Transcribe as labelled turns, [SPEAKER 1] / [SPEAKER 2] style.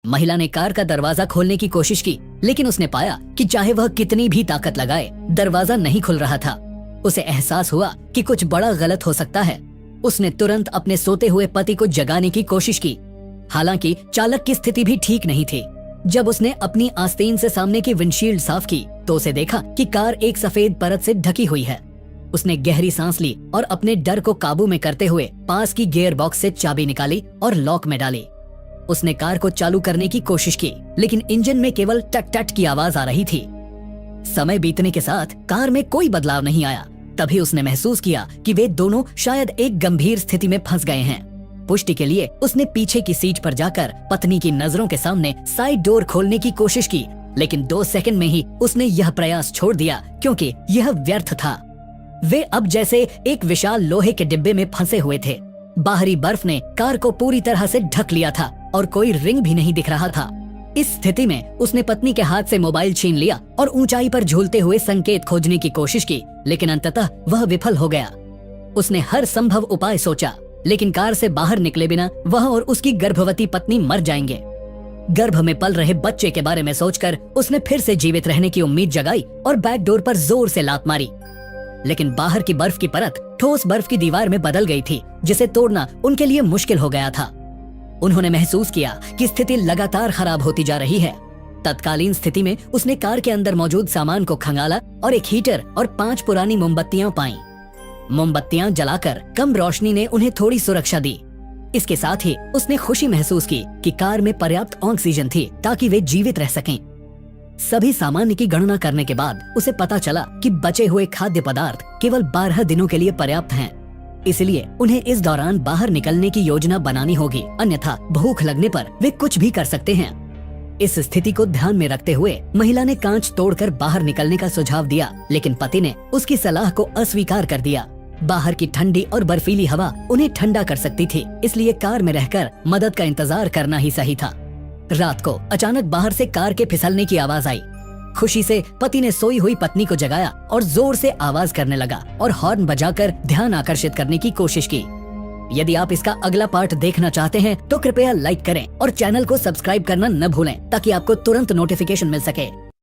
[SPEAKER 1] महिला ने कार का दरवाजा खोलने की कोशिश की, लेकिन उसने पाया कि चाहे वह कितनी भी ताकत लगाए, दरवाजा नहीं खुल रहा था। उसे एहसास हुआ कि कुछ बड़ा गलत हो सकता है। उसने तुरंत अपने सोते हुए पति को जगाने की कोशिश की। हालांकि चालक की स्थिति भी ठीक नहीं थी। जब उसने अपनी आस्तीन से सामने की विंडशील्ड साफ की तो उसे देखा कि कार एक सफेद परत से ढकी हुई है। उसने गहरी सांस ली और अपने डर को काबू में करते हुए पास की गियर बॉक्स से चाबी निकाली और लॉक में डाली। उसने कार को चालू करने की कोशिश की, लेकिन इंजन में केवल टट टट की आवाज आ रही थी। समय बीतने के साथ कार में कोई बदलाव नहीं आया। तभी उसने महसूस किया कि वे दोनों शायद एक गंभीर स्थिति में फंस गए हैं। पुष्टि के लिए उसने पीछे की सीट पर जाकर पत्नी की नजरों के सामने साइड डोर खोलने की कोशिश की, लेकिन 2 सेकंड में ही उसने यह प्रयास छोड़ दिया क्योंकि यह व्यर्थ था। वे अब जैसे एक विशाल लोहे के डिब्बे में फंसे हुए थे। बाहरी बर्फ ने कार को पूरी तरह से ढक लिया था और कोई रिंग भी नहीं दिख रहा था। इस स्थिति में उसने पत्नी के हाथ से मोबाइल छीन लिया और ऊंचाई पर झूलते हुए संकेत खोजने की कोशिश की, लेकिन अंततः वह विफल हो गया। उसने हर संभव उपाय सोचा, लेकिन कार से बाहर निकले बिना वह और उसकी गर्भवती पत्नी मर जाएंगे। गर्भ में पल रहे बच्चे के बारे में सोचकर उसने फिर से जीवित रहने की उम्मीद जगाई और बैक डोर पर जोर से लात मारी, लेकिन बाहर की बर्फ की परत ठोस बर्फ की दीवार में बदल गई थी, जिसे तोड़ना उनके लिए मुश्किल हो गया था। उन्होंने महसूस किया कि स्थिति लगातार खराब होती जा रही है। तत्कालीन स्थिति में उसने कार के अंदर मौजूद सामान को खंगाला और एक हीटर और 5 पुरानी मोमबत्तियां पाईं। मोमबत्तियां जलाकर कम रोशनी ने उन्हें थोड़ी सुरक्षा दी। इसके साथ ही उसने खुशी महसूस की कि कार में पर्याप्त ऑक्सीजन थी ताकि वे जीवित रह सकें। सभी सामान्य की गणना करने के बाद उसे पता चला कि बचे हुए खाद्य पदार्थ केवल 12 दिनों के लिए पर्याप्त हैं। इसलिए उन्हें इस दौरान बाहर निकलने की योजना बनानी होगी, अन्यथा भूख लगने पर वे कुछ भी कर सकते हैं। इस स्थिति को ध्यान में रखते हुए महिला ने कांच तोड़कर बाहर निकलने का सुझाव दिया, लेकिन पति ने उसकी सलाह को अस्वीकार कर दिया। बाहर की ठंडी और बर्फीली हवा उन्हें ठंडा कर सकती थी, इसलिए कार में रहकर मदद का इंतजार करना ही सही था। रात को अचानक बाहर से कार के फिसलने की आवाज आई। खुशी से पति ने सोई हुई पत्नी को जगाया और जोर से आवाज करने लगा और हॉर्न बजाकर ध्यान आकर्षित करने की कोशिश की। यदि आप इसका अगला पार्ट देखना चाहते हैं तो कृपया लाइक करें और चैनल को सब्सक्राइब करना न भूलें ताकि आपको तुरंत नोटिफिकेशन मिल सके।